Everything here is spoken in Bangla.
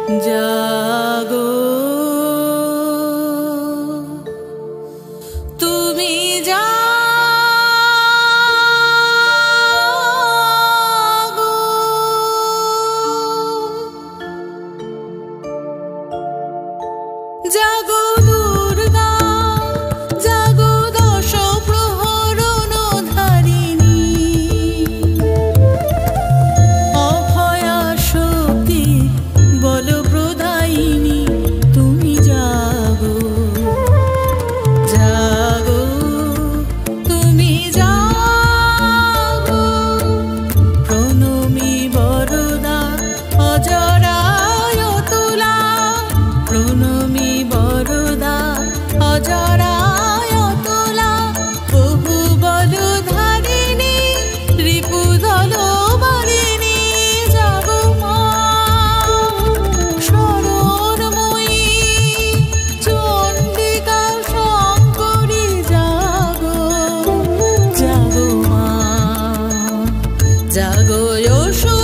জাগো তুমি জাগো জাগো দুর্গা জাগো দশ প্রহরণ ধারিণী অভয়া শক্তি বল প্রদায়িনী তুমি জাগো জাগো তুমি জাগো প্রণমী বরদা অজরায় তুলা প্রণমী বরদা অজরায় তুলা বহু বল ধারিণী রিপুদল বারিণী জাগো মা শরণময়ী চণ্ডিকা শঙ্করী জাগো জাগো মা জাগো যশো